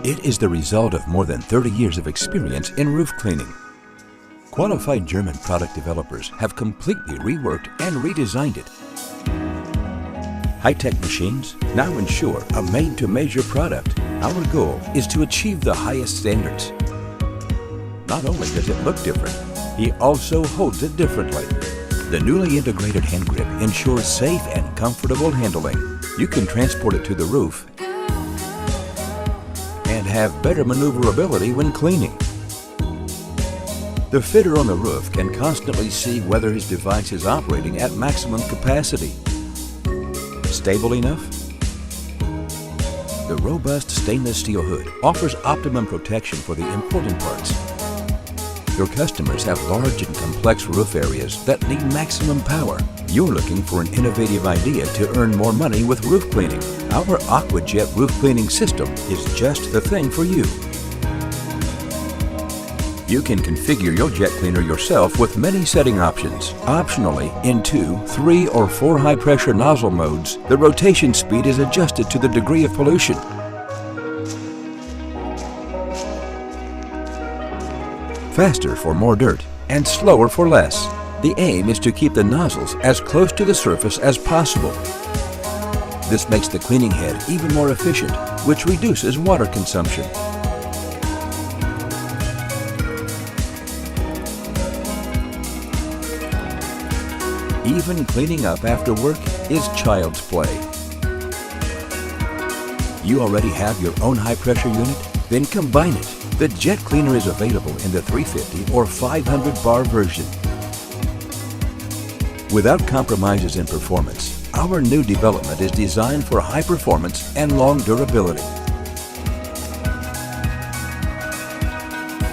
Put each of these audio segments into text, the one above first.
It is the result of more than 30 years of experience in roof cleaning. Qualified German product developers have completely reworked and redesigned it. High-tech machines now ensure a made-to-measure product. Our goal is to achieve the highest standards. Not only does it look different, he also holds it differently. The newly integrated hand grip ensures safe and comfortable handling. You can transport it to the roof and have better maneuverability when cleaning. The fitter on the roof can constantly see whether his device is operating at maximum capacity. Stable enough? The robust stainless steel hood offers optimum protection for the important parts. Your customers have large and complex roof areas that need maximum power. You're looking for an innovative idea to earn more money with roof cleaning. Our Aquajet roof cleaning system is just the thing for you. You can configure your jet cleaner yourself with many setting options. Optionally, in 2, 3, or 4 high-pressure nozzle modes, the rotation speed is adjusted to the degree of pollution. Faster for more dirt and slower for less. The aim is to keep the nozzles as close to the surface as possible. This makes the cleaning head even more efficient, which reduces water consumption. Even cleaning up after work is child's play. You already have your own high-pressure unit? Then combine it. The jet cleaner is available in the 350 or 500 bar version. Without compromises in performance, our new development is designed for high performance and long durability.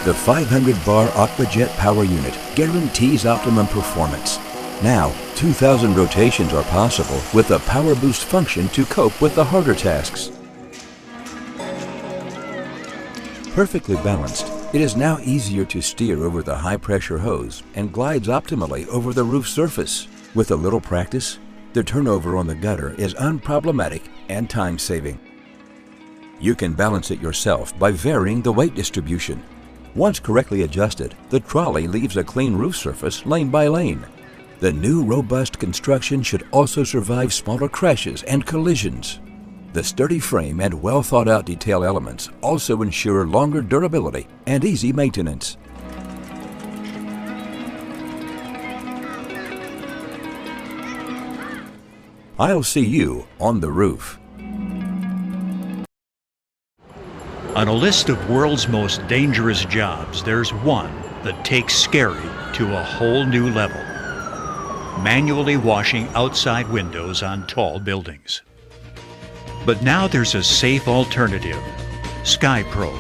The 500 bar Aquajet power unit guarantees optimum performance. Now, 2,000 rotations are possible with a power boost function to cope with the harder tasks. Perfectly balanced, it is now easier to steer over the high-pressure hose and glides optimally over the roof surface. With a little practice, the turnover on the gutter is unproblematic and time-saving. You can balance it yourself by varying the weight distribution. Once correctly adjusted, the trolley leaves a clean roof surface lane by lane. The new robust construction should also survive smaller crashes and collisions. The sturdy frame and well-thought-out detail elements also ensure longer durability and easy maintenance. I'll see you on the roof. On a list of world's most dangerous jobs, there's one that takes scary to a whole new level. Manually washing outside windows on tall buildings. But now there's a safe alternative, SkyPro.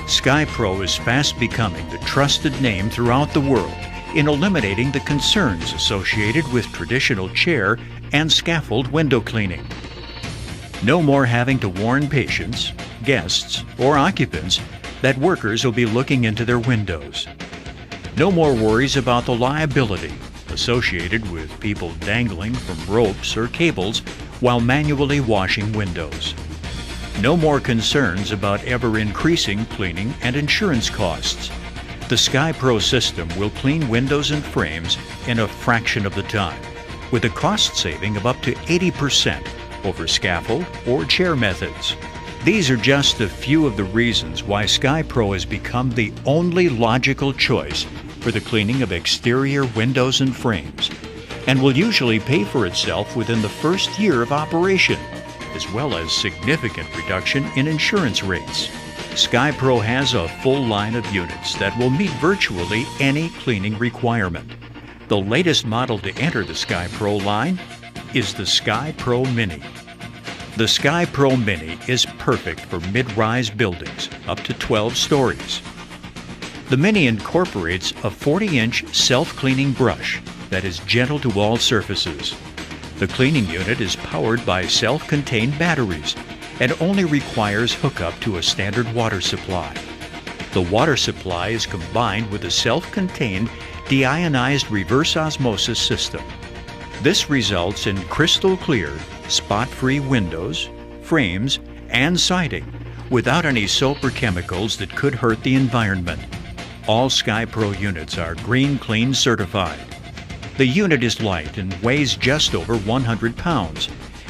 SkyPro is fast becoming the trusted name throughout the world in eliminating the concerns associated with traditional chair and scaffold window cleaning. No more having to warn patients, guests, or occupants that workers will be looking into their windows. No more worries about the liability associated with people dangling from ropes or cables while manually washing windows. No more concerns about ever-increasing cleaning and insurance costs. The SkyPro system will clean windows and frames in a fraction of the time, with a cost saving of up to 80% over scaffold or chair methods. These are just a few of the reasons why SkyPro has become the only logical choice for the cleaning of exterior windows and frames, and will usually pay for itself within the first year of operation, as well as significant reduction in insurance rates. SkyPro has a full line of units that will meet virtually any cleaning requirement. The latest model to enter the SkyPro line is the SkyPro Mini. The SkyPro Mini is perfect for mid-rise buildings up to 12 stories. The Mini incorporates a 40-inch self-cleaning brush that is gentle to all surfaces. The cleaning unit is powered by self-contained batteries and only requires hookup to a standard water supply. The water supply is combined with a self-contained deionized reverse osmosis system. This results in crystal clear, spot-free windows, frames, and siding, without any soap or chemicals that could hurt the environment. All SkyPro units are Green Clean certified. The unit is light and weighs just over 100 pounds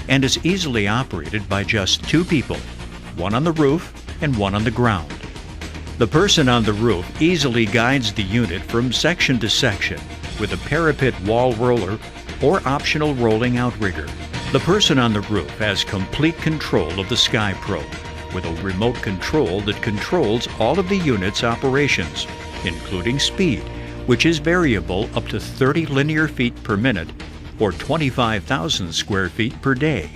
and is easily operated by just 2 people, one on the roof and one on the ground. The person on the roof easily guides the unit from section to section with a parapet wall roller or optional rolling outrigger. The person on the roof has complete control of the SkyPro with a remote control that controls all of the unit's operations, including speed, which is variable up to 30 linear feet per minute or 25,000 square feet per day.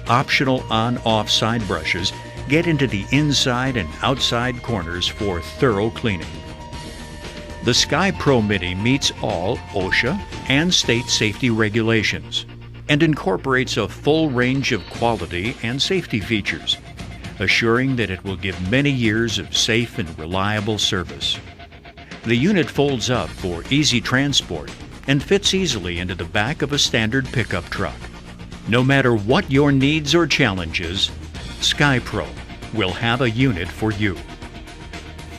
Optional on-off side brushes get into the inside and outside corners for thorough cleaning. The SkyPro Mini meets all OSHA and state safety regulations and incorporates a full range of quality and safety features, assuring that it will give many years of safe and reliable service. The unit folds up for easy transport and fits easily into the back of a standard pickup truck. No matter what your needs or challenges, SkyPro will have a unit for you.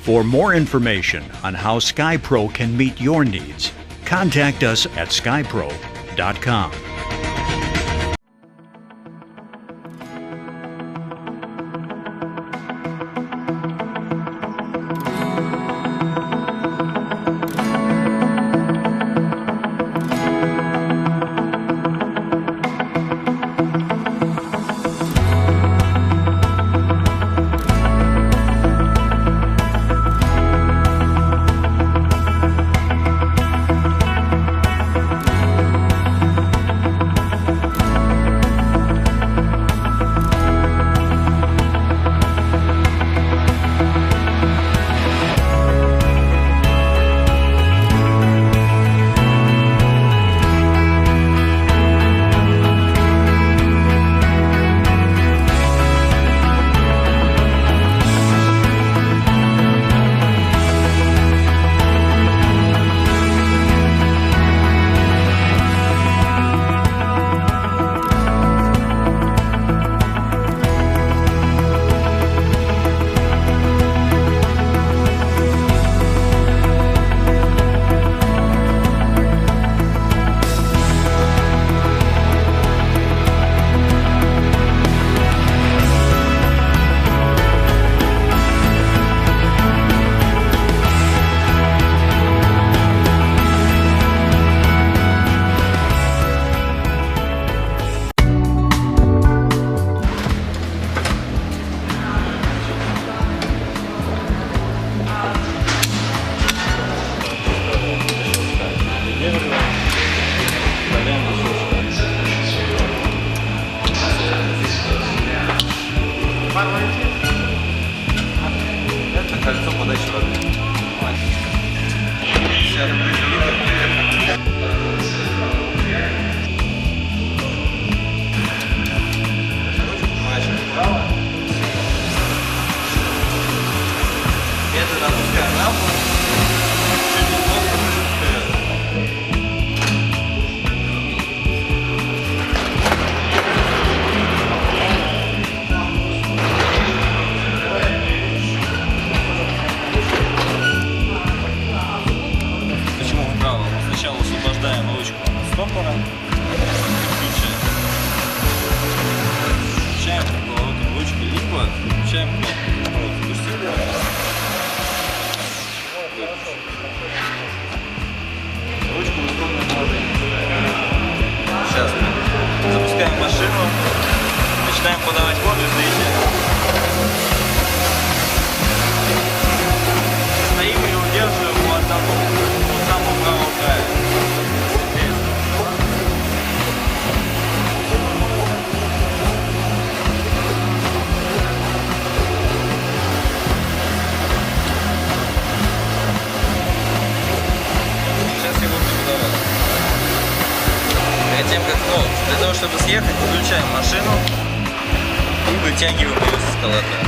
For more information on how SkyPro can meet your needs, contact us at skypro.com. Начинаем подавать воду, видите? Стоим и удерживаем у самого правого края. Сейчас я буду подавать. Перед тем, как, для того, чтобы съехать, включаем машину и вытягиваем ее с эскалатора.